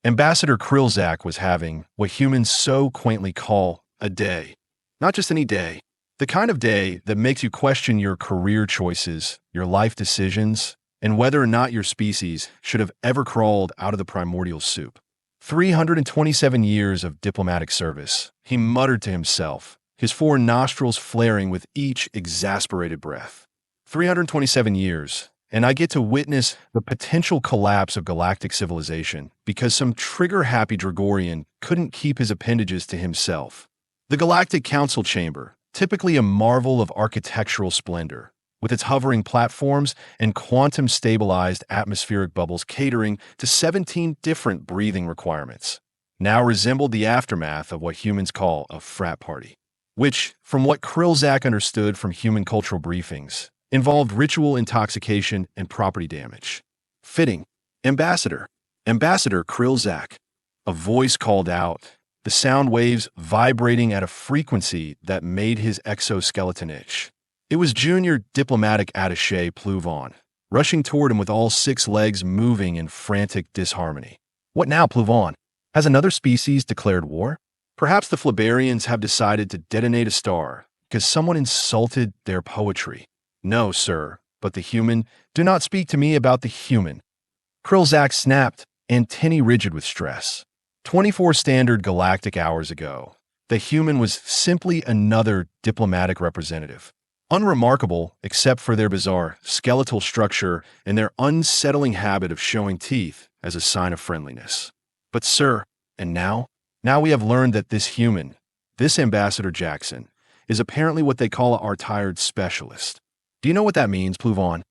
Ambassador Krill'zak was having what humans so quaintly call a day. Not just any day. The kind of day that makes you question your career choices, your life decisions, and whether or not your species should have ever crawled out of the primordial soup. 327 years of diplomatic service, he muttered to himself, his four nostrils flaring with each exasperated breath. 327 years, and I get to witness the potential collapse of galactic civilization because some trigger-happy Dragorian couldn't keep his appendages to himself. The Galactic Council chamber, typically a marvel of architectural splendor, with its hovering platforms and quantum-stabilized atmospheric bubbles catering to 17 different breathing requirements, now resembled the aftermath of what humans call a frat party, which, from what Krill'zak understood from human cultural briefings, involved ritual intoxication and property damage. Fitting. Ambassador Krill'zak. A voice called out, the sound waves vibrating at a frequency that made his exoskeleton itch. It was junior diplomatic attaché Plouvon, rushing toward him with all six legs moving in frantic disharmony. What now, Plouvon? Has another species declared war? Perhaps the Flabarians have decided to detonate a star because someone insulted their poetry. No, sir, but the human. Do not speak to me about the human. Krill'zak snapped, antennae rigid with stress. 24 standard galactic hours ago, the human was simply another diplomatic representative. Unremarkable except for their bizarre skeletal structure and their unsettling habit of showing teeth as a sign of friendliness. But sir, and now? Now we have learned that this human, this Ambassador Jackson, is apparently what they call our tired specialist. Do you know what that means, Plouvon?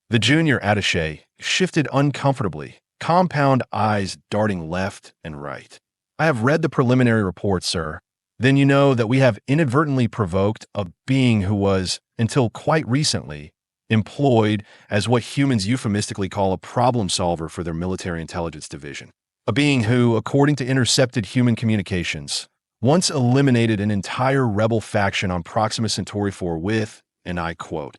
The junior attaché shifted uncomfortably, compound eyes darting left and right. I have read the preliminary report, sir. Then you know that we have inadvertently provoked a being who was, until quite recently, employed as what humans euphemistically call a problem solver for their military intelligence division. A being who, according to intercepted human communications, once eliminated an entire rebel faction on Proxima Centauri 4 with, and I quote,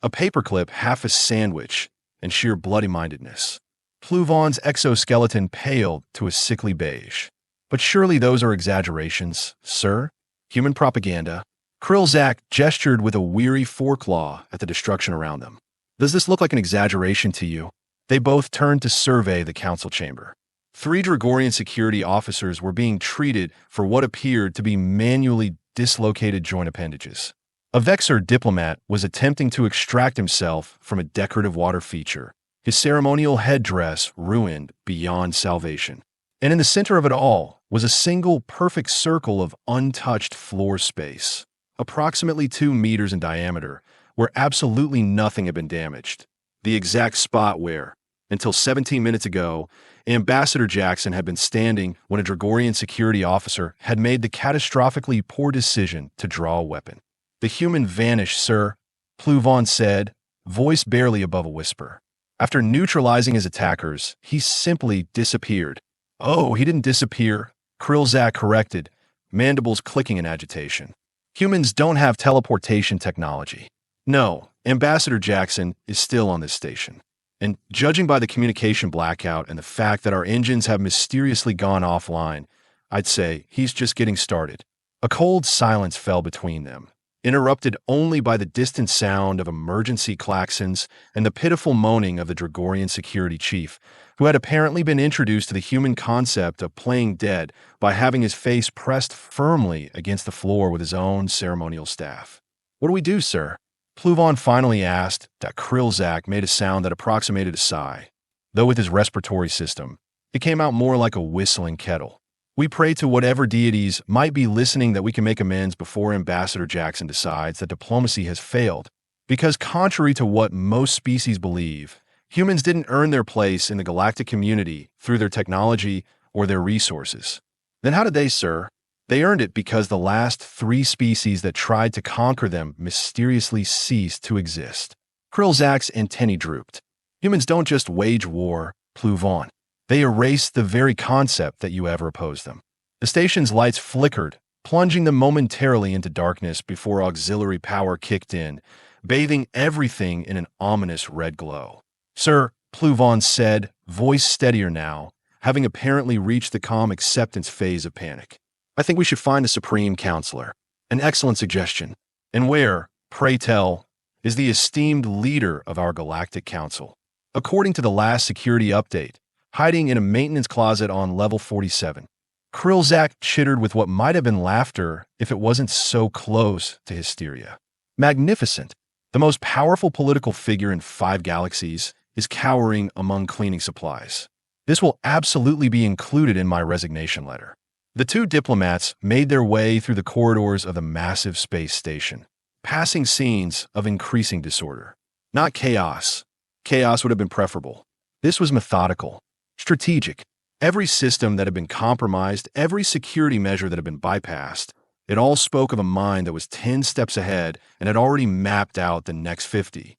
a paperclip half a sandwich and sheer bloody-mindedness. Plouvon's exoskeleton paled to a sickly beige. But surely those are exaggerations, sir? Human propaganda. Krill'zak gestured with a weary foreclaw at the destruction around them. Does this look like an exaggeration to you? They both turned to survey the council chamber. 3 Dragorian security officers were being treated for what appeared to be manually dislocated joint appendages. A Vexor diplomat was attempting to extract himself from a decorative water feature, his ceremonial headdress ruined beyond salvation. And in the center of it all was a single perfect circle of untouched floor space, approximately 2 meters in diameter, where absolutely nothing had been damaged. The exact spot where, until 17 minutes ago, Ambassador Jackson had been standing when a Dragorian security officer had made the catastrophically poor decision to draw a weapon. The human vanished, sir, Plouvon said, voice barely above a whisper. After neutralizing his attackers, he simply disappeared. Oh, he didn't disappear, Krill'zak corrected, mandibles clicking in agitation. Humans don't have teleportation technology. No, Ambassador Jackson is still on this station. And judging by the communication blackout and the fact that our engines have mysteriously gone offline, I'd say he's just getting started. A cold silence fell between them, interrupted only by the distant sound of emergency klaxons and the pitiful moaning of the Dragorian security chief, who had apparently been introduced to the human concept of playing dead by having his face pressed firmly against the floor with his own ceremonial staff. What do we do, sir? Plouvon finally asked. That Krill'zak made a sound that approximated a sigh, though with his respiratory system, it came out more like a whistling kettle. We pray to whatever deities might be listening that we can make amends before Ambassador Jackson decides that diplomacy has failed, because contrary to what most species believe, humans didn't earn their place in the galactic community through their technology or their resources. Then how did they, sir? They earned it because the last 3 species that tried to conquer them mysteriously ceased to exist. Krill'zak's antennae drooped. Humans don't just wage war, Plouvon. They erased the very concept that you ever opposed them. The station's lights flickered, plunging them momentarily into darkness before auxiliary power kicked in, bathing everything in an ominous red glow. Sir, Plouvon said, voice steadier now, having apparently reached the calm acceptance phase of panic. I think we should find the Supreme Councilor. An excellent suggestion. And where, pray tell, is the esteemed leader of our Galactic Council? According to the last security update, hiding in a maintenance closet on level 47. Krill'zak chittered with what might have been laughter if it wasn't so close to hysteria. Magnificent. The most powerful political figure in 5 galaxies is cowering among cleaning supplies. This will absolutely be included in my resignation letter. The 2 diplomats made their way through the corridors of the massive space station, passing scenes of increasing disorder. Not chaos. Chaos would have been preferable. This was methodical, strategic. Every system that had been compromised, every security measure that had been bypassed, it all spoke of a mind that was 10 steps ahead and had already mapped out the next 50.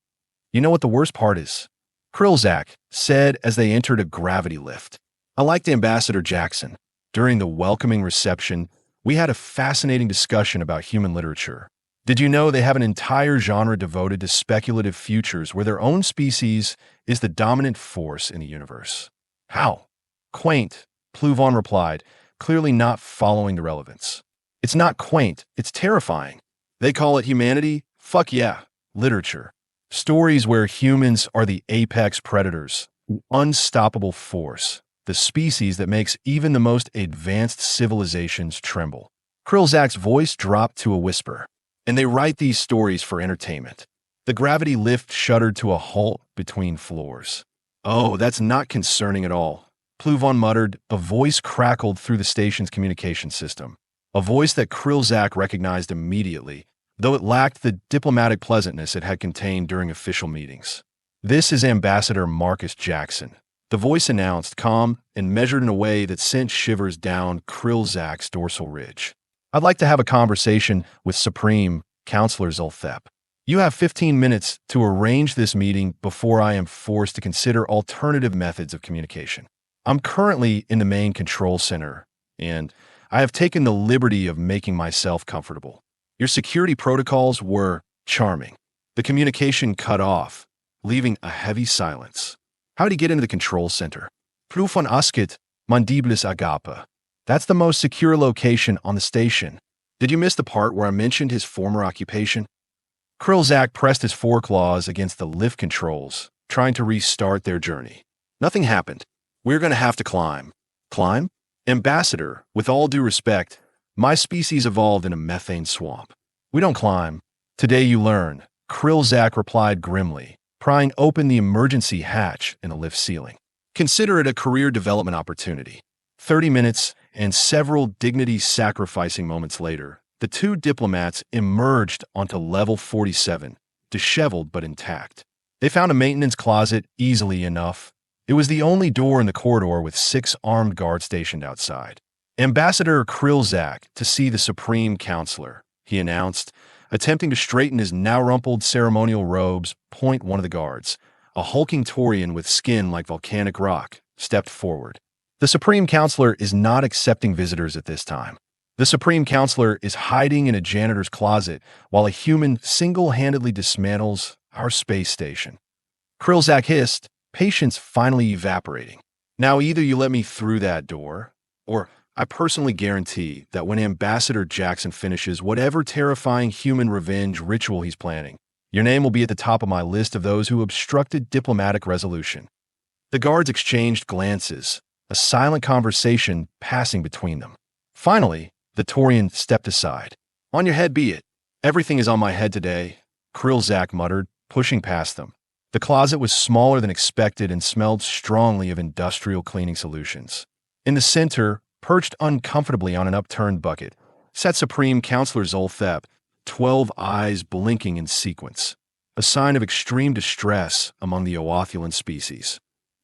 You know what the worst part is? Krill'zak said as they entered a gravity lift. I liked Ambassador Jackson. During the welcoming reception, we had a fascinating discussion about human literature. Did you know they have an entire genre devoted to speculative futures where their own species is the dominant force in the universe? How? Quaint, Pluvon replied, clearly not following the relevance. It's not quaint, it's terrifying. They call it humanity? Fuck yeah, literature. Stories where humans are the apex predators, the unstoppable force, the species that makes even the most advanced civilizations tremble. Krill'zak's voice dropped to a whisper. And they write these stories for entertainment. The gravity lift shuddered to a halt between floors. Oh, that's not concerning at all. Pluvon muttered. A voice crackled through the station's communication system. A voice that Krill'zak recognized immediately, though it lacked the diplomatic pleasantness it had contained during official meetings. This is Ambassador Marcus Jackson. The voice announced, calm and measured in a way that sent shivers down Krill'zak's dorsal ridge. I'd like to have a conversation with Supreme Councilor Zulthep. You have 15 minutes to arrange this meeting before I am forced to consider alternative methods of communication. I'm currently in the main control center, and I have taken the liberty of making myself comfortable. Your security protocols were charming. The communication cut off, leaving a heavy silence. How did he get into the control center? Plufon Askit Mandiblis Agapa. That's the most secure location on the station. Did you miss the part where I mentioned his former occupation? Krill'zak pressed his foreclaws against the lift controls, trying to restart their journey. Nothing happened. We're going to have to climb. Climb? Ambassador, with all due respect, my species evolved in a methane swamp. We don't climb. Today you learn, Krill'zak replied grimly, prying open the emergency hatch in the lift ceiling. Consider it a career development opportunity. 30 minutes and several dignity-sacrificing moments later, the 2 diplomats emerged onto level 47, disheveled but intact. They found a maintenance closet easily enough. It was the only door in the corridor with 6 armed guards stationed outside. Ambassador Krill'zak to see the Supreme Councilor, he announced, attempting to straighten his now rumpled ceremonial robes. One of the guards, a hulking Taurian with skin like volcanic rock, stepped forward. The Supreme Councilor is not accepting visitors at this time. The Supreme Councilor is hiding in a janitor's closet while a human single-handedly dismantles our space station. Krill'zak hissed, patience finally evaporating. Now either you let me through that door, or I personally guarantee that when Ambassador Jackson finishes whatever terrifying human revenge ritual he's planning, your name will be at the top of my list of those who obstructed diplomatic resolution. The guards exchanged glances, a silent conversation passing between them. Finally, the Taurian stepped aside. On your head be it. Everything is on my head today, Krill'zak muttered, pushing past them. The closet was smaller than expected and smelled strongly of industrial cleaning solutions. In the center, perched uncomfortably on an upturned bucket, sat Supreme Councilor Zulthep, 12 eyes blinking in sequence, a sign of extreme distress among the Oathulan species.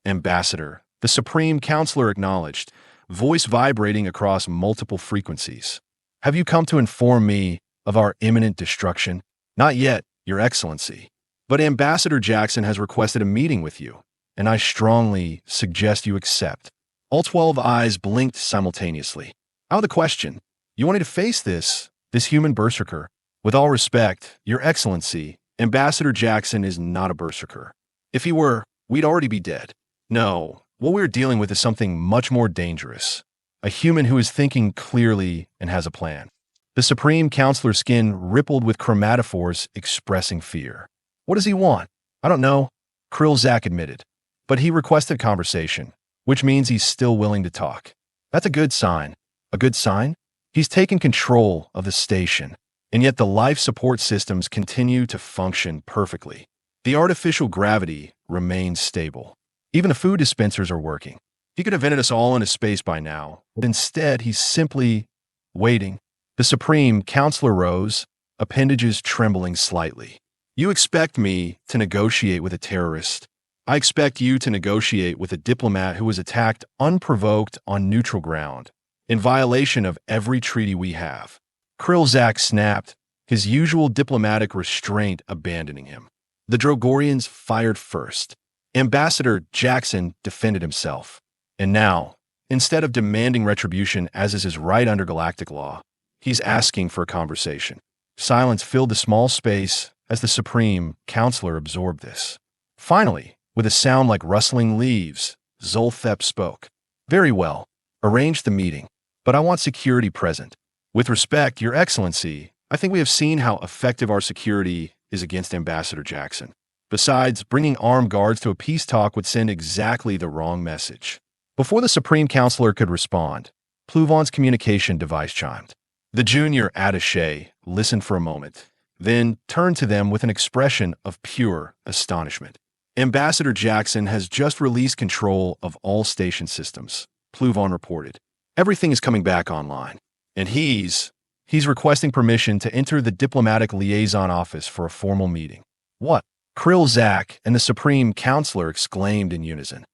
Ambassador, the Supreme Councilor acknowledged, voice vibrating across multiple frequencies. Have you come to inform me of our imminent destruction? Not yet, Your Excellency. But Ambassador Jackson has requested a meeting with you, and I strongly suggest you accept. All 12 eyes blinked simultaneously. Out of the question. You wanted to face this human berserker. With all respect, Your Excellency, Ambassador Jackson is not a berserker. If he were, we'd already be dead. No, What we're dealing with is something much more dangerous. A human who is thinking clearly and has a plan. The Supreme Councilor's skin rippled with chromatophores expressing fear. What does he want? I don't know, Krill'zak admitted. But he requested conversation, which means he's still willing to talk. That's a good sign. A good sign? He's taken control of the station, and yet the life support systems continue to function perfectly. The artificial gravity remains stable. Even the food dispensers are working. He could have ended us all into space by now, but instead he's simply waiting. The Supreme Councilor rose, appendages trembling slightly. You expect me to negotiate with a terrorist. I expect you to negotiate with a diplomat who was attacked unprovoked on neutral ground, in violation of every treaty we have. Krill'zak snapped, his usual diplomatic restraint abandoning him. The Drogorians fired first. Ambassador Jackson defended himself. And now, instead of demanding retribution as is his right under galactic law, he's asking for a conversation. Silence filled the small space as the Supreme Councilor absorbed this. Finally, with a sound like rustling leaves, Zolthep spoke. Very well. Arrange the meeting. But I want security present. With respect, Your Excellency, I think we have seen how effective our security is against Ambassador Jackson. Besides, bringing armed guards to a peace talk would send exactly the wrong message. Before the Supreme Councilor could respond, Pluvon's communication device chimed. The junior attaché listened for a moment, then turned to them with an expression of pure astonishment. Ambassador Jackson has just released control of all station systems, Pluvon reported. Everything is coming back online. And he's requesting permission to enter the diplomatic liaison office for a formal meeting. What? Krill'zak and the Supreme Councilor exclaimed in unison.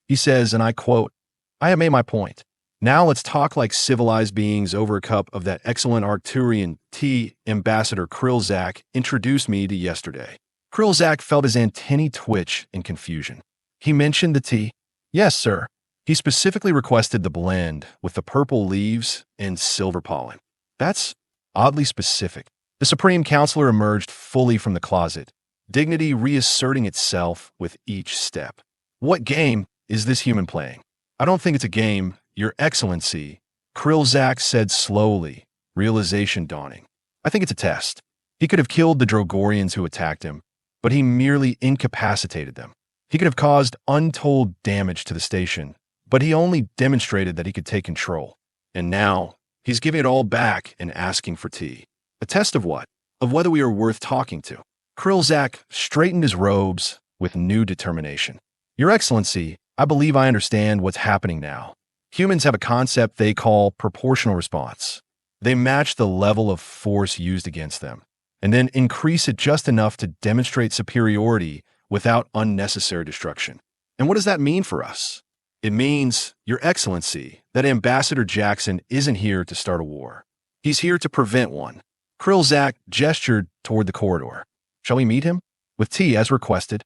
He says, and I quote, I have made my point. Now let's talk like civilized beings over a cup of that excellent Arcturian tea Ambassador Krill'zak introduced me to yesterday. Krill'zak felt his antennae twitch in confusion. He mentioned the tea? Yes, sir. He specifically requested the blend with the purple leaves and silver pollen. That's oddly specific. The Supreme Councilor emerged fully from the closet, dignity reasserting itself with each step. What game is this human playing? I don't think it's a game, Your Excellency, Krill'zak said slowly, realization dawning. I think it's a test. He could have killed the Drogorians who attacked him, but he merely incapacitated them. He could have caused untold damage to the station, but he only demonstrated that he could take control. And now, he's giving it all back and asking for tea. A test of what? Of whether we are worth talking to. Krill'zak straightened his robes with new determination. Your Excellency, I believe I understand what's happening now. Humans have a concept they call proportional response. They match the level of force used against them, and then increase it just enough to demonstrate superiority without unnecessary destruction. And what does that mean for us? It means, Your Excellency, that Ambassador Jackson isn't here to start a war. He's here to prevent one. Krill'zak gestured toward the corridor. Shall we meet him? With tea as requested.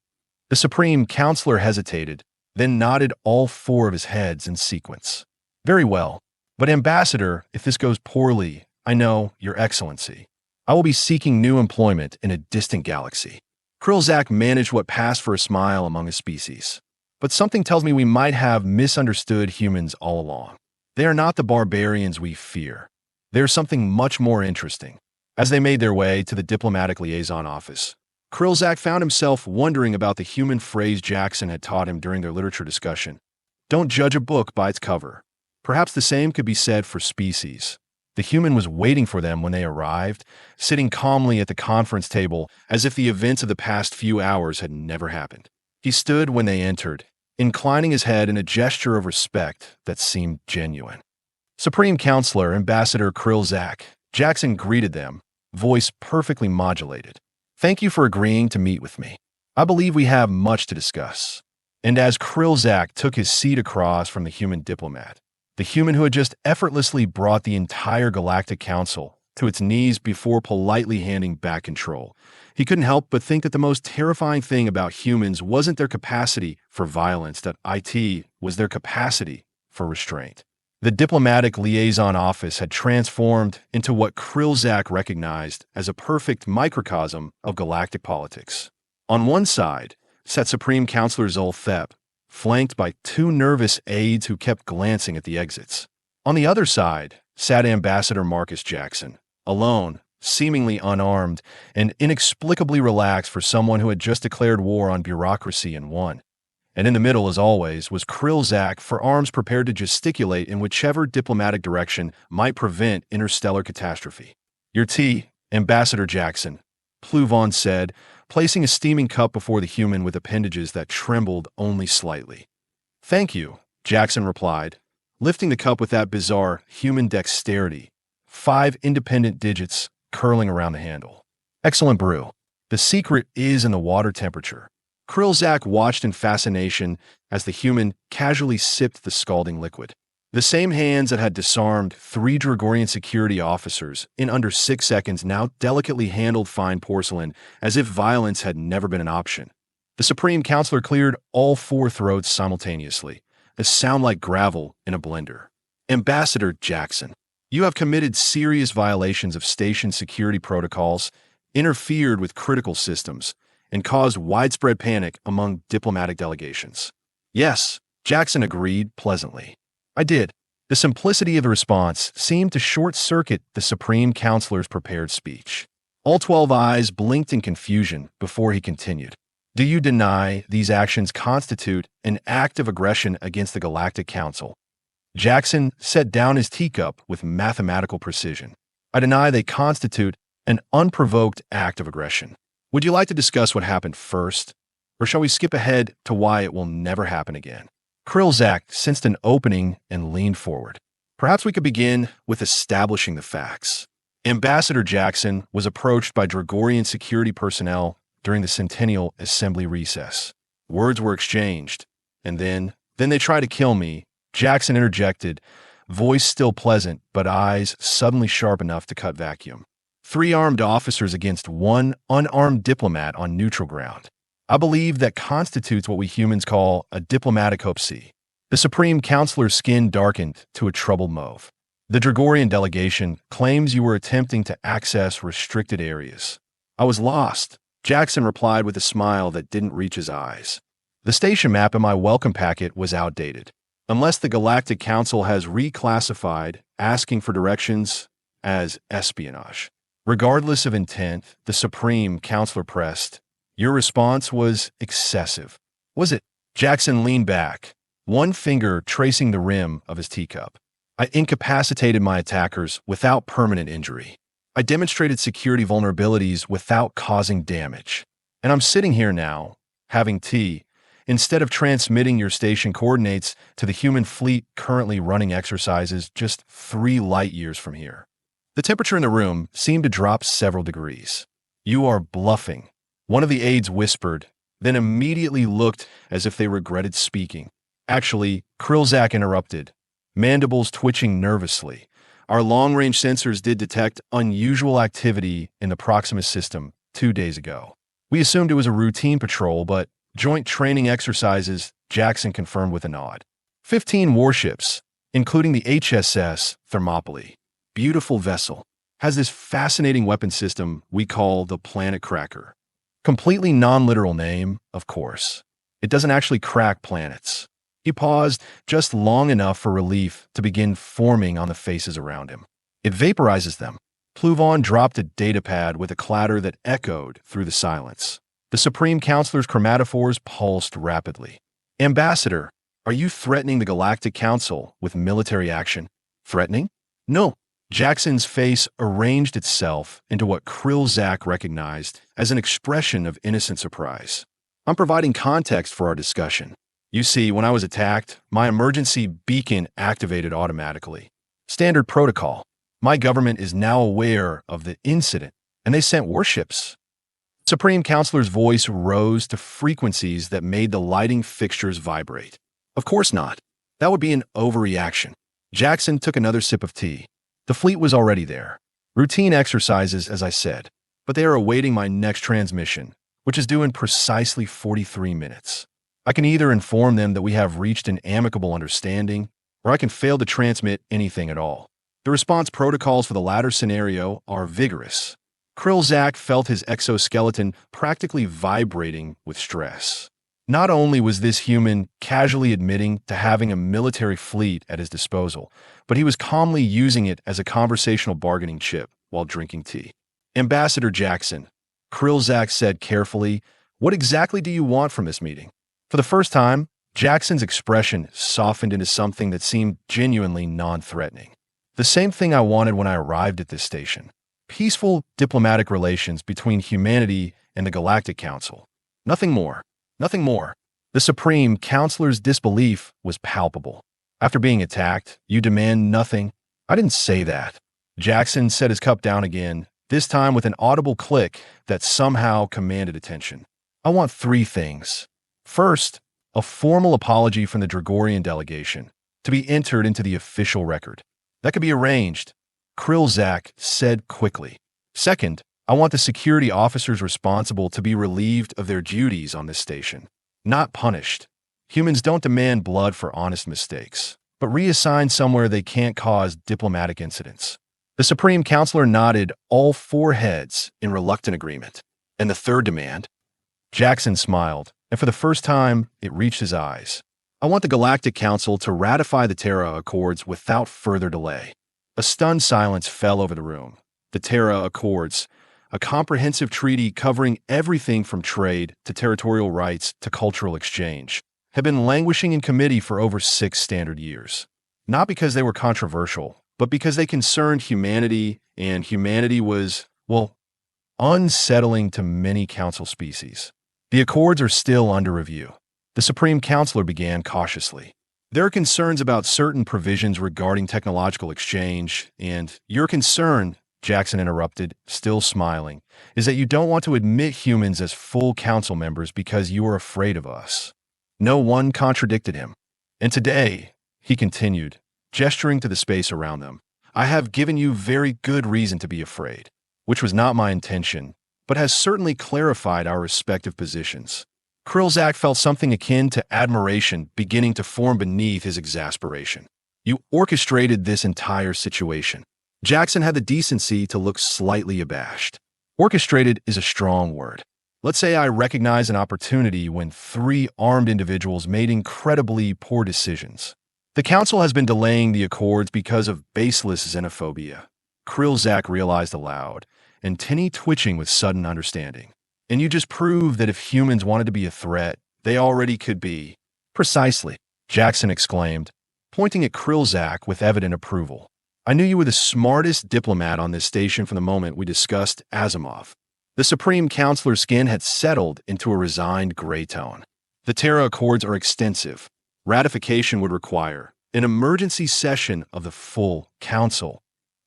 The Supreme Councilor hesitated, then nodded all four of his heads in sequence. Very well. But Ambassador, if this goes poorly, I know, Your Excellency, I will be seeking new employment in a distant galaxy. Krill'zak managed what passed for a smile among his species. But something tells me we might have misunderstood humans all along. They are not the barbarians we fear. They are something much more interesting. As they made their way to the diplomatic liaison office, Krill'zak found himself wondering about the human phrase Jackson had taught him during their literature discussion. Don't judge a book by its cover. Perhaps the same could be said for species. The human was waiting for them when they arrived, sitting calmly at the conference table as if the events of the past few hours had never happened. He stood when they entered, inclining his head in a gesture of respect that seemed genuine. Supreme Councilor Ambassador Krill'zak, Jackson greeted them, voice perfectly modulated. Thank you for agreeing to meet with me. I believe we have much to discuss. And as Krill'zak took his seat across from the human diplomat, the human who had just effortlessly brought the entire Galactic Council to its knees before politely handing back control, he couldn't help but think that the most terrifying thing about humans wasn't their capacity for violence, that it was their capacity for restraint. The diplomatic liaison office had transformed into what Krill'zak recognized as a perfect microcosm of galactic politics. On one side sat Supreme Councilor Zolthep, flanked by two nervous aides who kept glancing at the exits. On the other side sat Ambassador Marcus Jackson, alone, seemingly unarmed, and inexplicably relaxed for someone who had just declared war on bureaucracy and won. And in the middle, as always, was Krill'zak, for arms prepared to gesticulate in whichever diplomatic direction might prevent interstellar catastrophe. "Your tea, Ambassador Jackson," Pluvon said, placing a steaming cup before the human with appendages that trembled only slightly. "Thank you," Jackson replied, lifting the cup with that bizarre human dexterity, 5 independent digits curling around the handle. "Excellent brew. The secret is in the water temperature." Krill'zak watched in fascination as the human casually sipped the scalding liquid. The same hands that had disarmed 3 Dragorian security officers in under 6 seconds now delicately handled fine porcelain as if violence had never been an option. The Supreme Councilor cleared all 4 throats simultaneously, a sound like gravel in a blender. "Ambassador Jackson, you have committed serious violations of station security protocols, interfered with critical systems, and caused widespread panic among diplomatic delegations." "Yes," Jackson agreed pleasantly. "I did." The simplicity of the response seemed to short-circuit the Supreme Councilor's prepared speech. All 12 eyes blinked in confusion before he continued. "Do you deny these actions constitute an act of aggression against the Galactic Council?" Jackson set down his teacup with mathematical precision. "I deny they constitute an unprovoked act of aggression." "Would you like to discuss what happened first, or shall we skip ahead to why it will never happen again?" Krill'zak sensed an opening and leaned forward. "Perhaps we could begin with establishing the facts." Ambassador Jackson was approached by Dragorian security personnel during the Centennial Assembly recess. Words were exchanged, and then they tried to kill me, Jackson interjected, voice still pleasant but eyes suddenly sharp enough to cut vacuum. 3 armed officers against 1 unarmed diplomat on neutral ground. I believe that constitutes what we humans call a diplomatic hoaxie. The Supreme Councilor's skin darkened to a troubled mauve. "The Dragorian delegation claims you were attempting to access restricted areas." "I was lost," Jackson replied with a smile that didn't reach his eyes. "The station map in my welcome packet was outdated. Unless the Galactic Council has reclassified asking for directions as espionage." Regardless of intent, the Supreme Councilor pressed, "Your response was excessive." "Was it?" Jackson leaned back, one finger tracing the rim of his teacup. "I incapacitated my attackers without permanent injury. I demonstrated security vulnerabilities without causing damage. And I'm sitting here now, having tea, instead of transmitting your station coordinates to the human fleet currently running exercises just 3 light years from here." The temperature in the room seemed to drop several degrees. "You are bluffing," one of the aides whispered, then immediately looked as if they regretted speaking. "Actually," Krill'zak interrupted, mandibles twitching nervously, "our long-range sensors did detect unusual activity in the Proximus system 2 days ago. We assumed it was a routine patrol, but joint training exercises," Jackson confirmed with a nod. 15 warships, including the HSS Thermopylae. Beautiful vessel, has this fascinating weapon system we call the Planet Cracker. Completely non-literal name, of course. It doesn't actually crack planets." He paused just long enough for relief to begin forming on the faces around him. "It vaporizes them." Pluvon dropped a datapad with a clatter that echoed through the silence. The Supreme Councilor's chromatophores pulsed rapidly. "Ambassador, are you threatening the Galactic Council with military action?" "Threatening? No." Jackson's face arranged itself into what Krill'zak recognized as an expression of innocent surprise. "I'm providing context for our discussion. You see, when I was attacked, my emergency beacon activated automatically. Standard protocol. My government is now aware of the incident, and they sent warships." Supreme Councilor's voice rose to frequencies that made the lighting fixtures vibrate. "Of course not. That would be an overreaction." Jackson took another sip of tea. "The fleet was already there. Routine exercises, as I said, but they are awaiting my next transmission, which is due in precisely 43 minutes. I can either inform them that we have reached an amicable understanding, or I can fail to transmit anything at all. The response protocols for the latter scenario are vigorous." Krill'zak felt his exoskeleton practically vibrating with stress. Not only was this human casually admitting to having a military fleet at his disposal, but he was calmly using it as a conversational bargaining chip while drinking tea. Ambassador Jackson, Krill'zak said carefully, "What exactly do you want from this meeting?" For the first time, Jackson's expression softened into something that seemed genuinely non-threatening. The same thing I wanted when I arrived at this station. Peaceful diplomatic relations between humanity and the Galactic Council. Nothing more. Nothing more. The Supreme Councilor's disbelief was palpable. After being attacked, you demand nothing? I didn't say that. Jackson set his cup down again, this time with an audible click that somehow commanded attention. I want 3 things. First, a formal apology from the Dragorian delegation, to be entered into the official record. That could be arranged, Krill'zak said quickly. Second, I want the security officers responsible to be relieved of their duties on this station, not punished. Humans don't demand blood for honest mistakes, but reassigned somewhere they can't cause diplomatic incidents. The Supreme Councilor nodded all 4 heads in reluctant agreement. And the third demand? Jackson smiled, and for the first time, it reached his eyes. I want the Galactic Council to ratify the Terra Accords without further delay. A stunned silence fell over the room. The Terra Accords, a comprehensive treaty covering everything from trade to territorial rights to cultural exchange, had been languishing in committee for over 6 standard years. Not because they were controversial, but because they concerned humanity, and humanity was, well, unsettling to many council species. The Accords are still under review. The Supreme Councilor began cautiously. There are concerns about certain provisions regarding technological exchange, and your concern, Jackson interrupted, still smiling, is that you don't want to admit humans as full council members because you are afraid of us. No one contradicted him. And today, he continued, gesturing to the space around them, I have given you very good reason to be afraid, which was not my intention, but has certainly clarified our respective positions. Krill'zak felt something akin to admiration beginning to form beneath his exasperation. You orchestrated this entire situation. Jackson had the decency to look slightly abashed. Orchestrated is a strong word. Let's say I recognize an opportunity when 3 armed individuals made incredibly poor decisions. The Council has been delaying the Accords because of baseless xenophobia. Krill'zak realized aloud, and tinny twitching with sudden understanding. And you just proved that if humans wanted to be a threat, they already could be. Precisely, Jackson exclaimed, pointing at Krill'zak with evident approval. I knew you were the smartest diplomat on this station from the moment we discussed Asimov. The Supreme Councilor's skin had settled into a resigned gray tone. The Terra Accords are extensive. Ratification would require an emergency session of the full Council,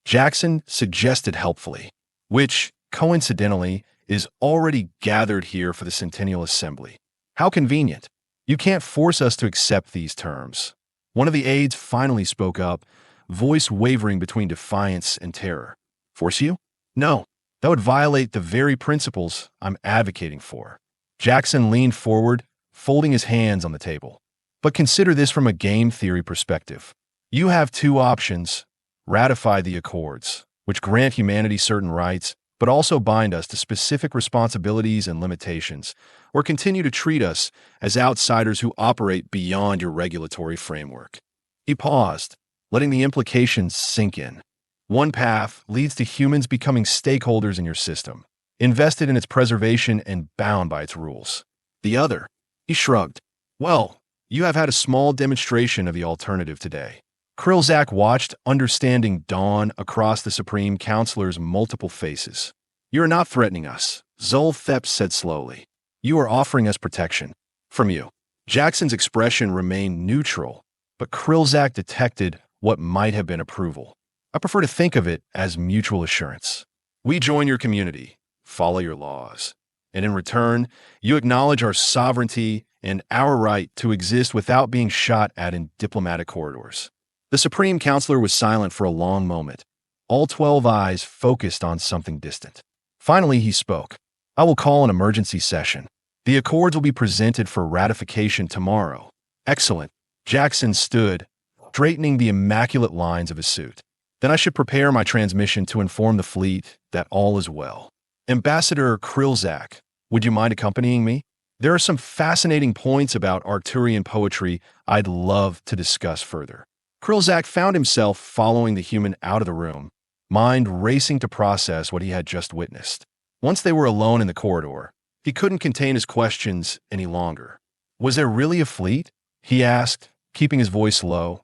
Jackson suggested helpfully, which, coincidentally, is already gathered here for the Centennial Assembly. How convenient. You can't force us to accept these terms. One of the aides finally spoke up, voice wavering between defiance and terror. Force you? No, that would violate the very principles I'm advocating for. Jackson leaned forward, folding his hands on the table. But consider this from a game theory perspective. You have 2 options. Ratify the Accords, which grant humanity certain rights, but also bind us to specific responsibilities and limitations, or continue to treat us as outsiders who operate beyond your regulatory framework. He paused, letting the implications sink in. One path leads to humans becoming stakeholders in your system, invested in its preservation and bound by its rules. The other, he shrugged. Well, you have had a small demonstration of the alternative today. Krill'zak watched understanding dawn across the Supreme Councilor's multiple faces. You are not threatening us, Zolthep said slowly. You are offering us protection. From you. Jackson's expression remained neutral, but Krill'zak detected what might have been approval. I prefer to think of it as mutual assurance. We join your community, follow your laws, and in return, you acknowledge our sovereignty and our right to exist without being shot at in diplomatic corridors. The Supreme Councilor was silent for a long moment, all 12 eyes focused on something distant. Finally, he spoke. I will call an emergency session. The Accords will be presented for ratification tomorrow. Excellent. Jackson stood, straightening the immaculate lines of his suit. Then I should prepare my transmission to inform the fleet that all is well. Ambassador Krill'zak, would you mind accompanying me? There are some fascinating points about Arcturian poetry I'd love to discuss further. Krill'zak found himself following the human out of the room, mind racing to process what he had just witnessed. Once they were alone in the corridor, he couldn't contain his questions any longer. Was there really a fleet? He asked, keeping his voice low.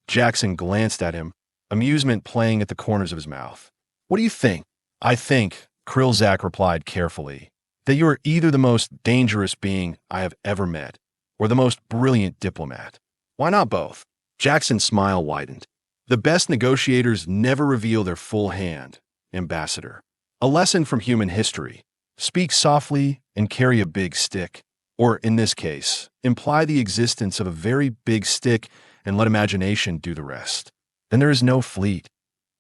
Jackson glanced at him, amusement playing at the corners of his mouth. What do you think? I think, Krill'zak replied carefully, that you are either the most dangerous being I have ever met, or the most brilliant diplomat. Why not both? Jackson's smile widened. The best negotiators never reveal their full hand, Ambassador. A lesson from human history. Speak softly and carry a big stick. Or, in this case, imply the existence of a very big stick and let imagination do the rest. Then there is no fleet.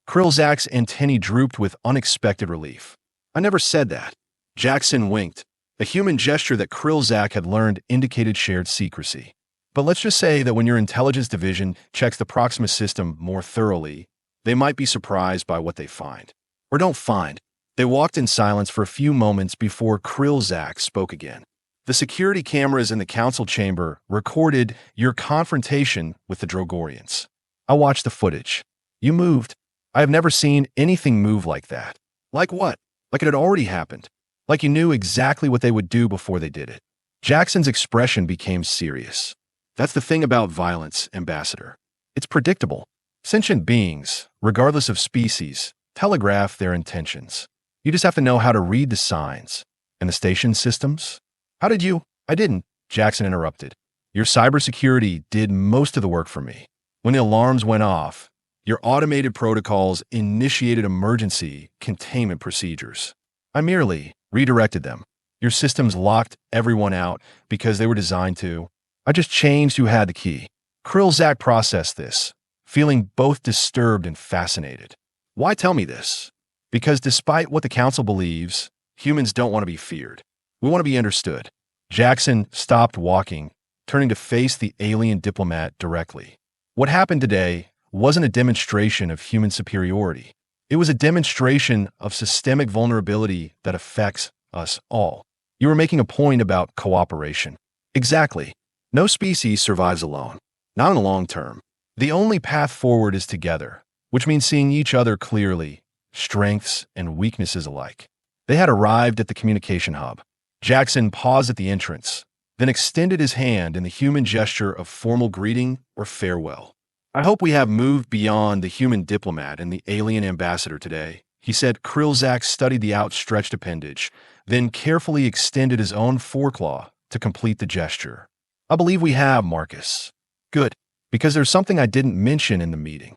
Krill'zak's antennae drooped with unexpected relief. I never said that. Jackson winked. A human gesture that Krill'zak had learned indicated shared secrecy. But let's just say that when your intelligence division checks the Proxima system more thoroughly, they might be surprised by what they find. Or don't find. They walked in silence for a few moments before Krill'zak spoke again. The security cameras in the council chamber recorded your confrontation with the Drogorians. I watched the footage. You moved. I have never seen anything move like that. Like what? Like it had already happened. Like you knew exactly what they would do before they did it. Jackson's expression became serious. That's the thing about violence, Ambassador. It's predictable. Sentient beings, regardless of species, telegraph their intentions. You just have to know how to read the signs. And the station systems? How did you? I didn't, Jackson interrupted. Your cybersecurity did most of the work for me. When the alarms went off, your automated protocols initiated emergency containment procedures. I merely redirected them. Your systems locked everyone out because they were designed to. I just changed who had the key. Krill'zak processed this, feeling both disturbed and fascinated. Why tell me this? Because despite what the council believes, humans don't want to be feared. We want to be understood. Jackson stopped walking, turning to face the alien diplomat directly. What happened today wasn't a demonstration of human superiority. It was a demonstration of systemic vulnerability that affects us all. You were making a point about cooperation. Exactly. No species survives alone. Not in the long term. The only path forward is together, which means seeing each other clearly, strengths and weaknesses alike. They had arrived at the communication hub. Jackson paused at the entrance, then extended his hand in the human gesture of formal greeting or farewell. I hope we have moved beyond the human diplomat and the alien ambassador today, he said. Krill'zak studied the outstretched appendage, then carefully extended his own foreclaw to complete the gesture. I believe we have, Marcus. Good, because there's something I didn't mention in the meeting.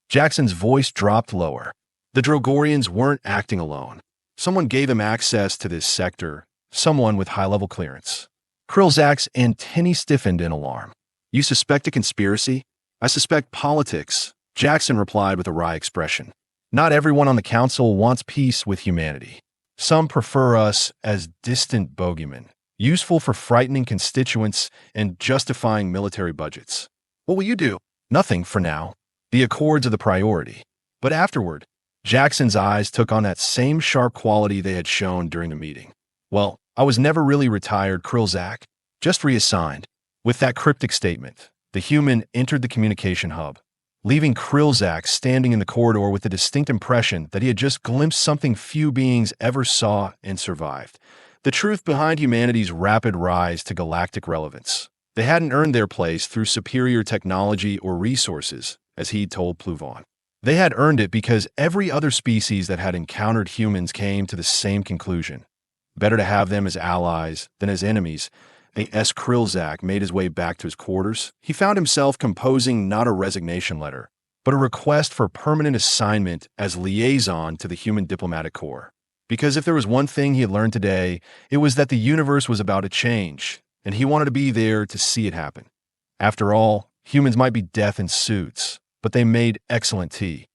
Jackson's voice dropped lower. The Drogorians weren't acting alone. Someone gave them access to this sector, someone with high-level clearance. Krill'zak's antennae stiffened in alarm. You suspect a conspiracy? I suspect politics, Jackson replied with a wry expression. Not everyone on the council wants peace with humanity. Some prefer us as distant bogeymen, useful for frightening constituents and justifying military budgets. What will you do? Nothing for now. The Accords are the priority. But afterward, Jackson's eyes took on that same sharp quality they had shown during the meeting. Well, I was never really retired, Krill'zak, just reassigned. With that cryptic statement, the human entered the communication hub, leaving Krill'zak standing in the corridor with the distinct impression that he had just glimpsed something few beings ever saw and survived. The truth behind humanity's rapid rise to galactic relevance. They hadn't earned their place through superior technology or resources, as he'd told Pluvon. They had earned it because every other species that had encountered humans came to the same conclusion. Better to have them as allies than as enemies. As Krill'zak made his way back to his quarters, he found himself composing not a resignation letter, but a request for permanent assignment as liaison to the human diplomatic corps. Because if there was one thing he had learned today, it was that the universe was about to change, and he wanted to be there to see it happen. After all, humans might be death in suits, but they made excellent tea.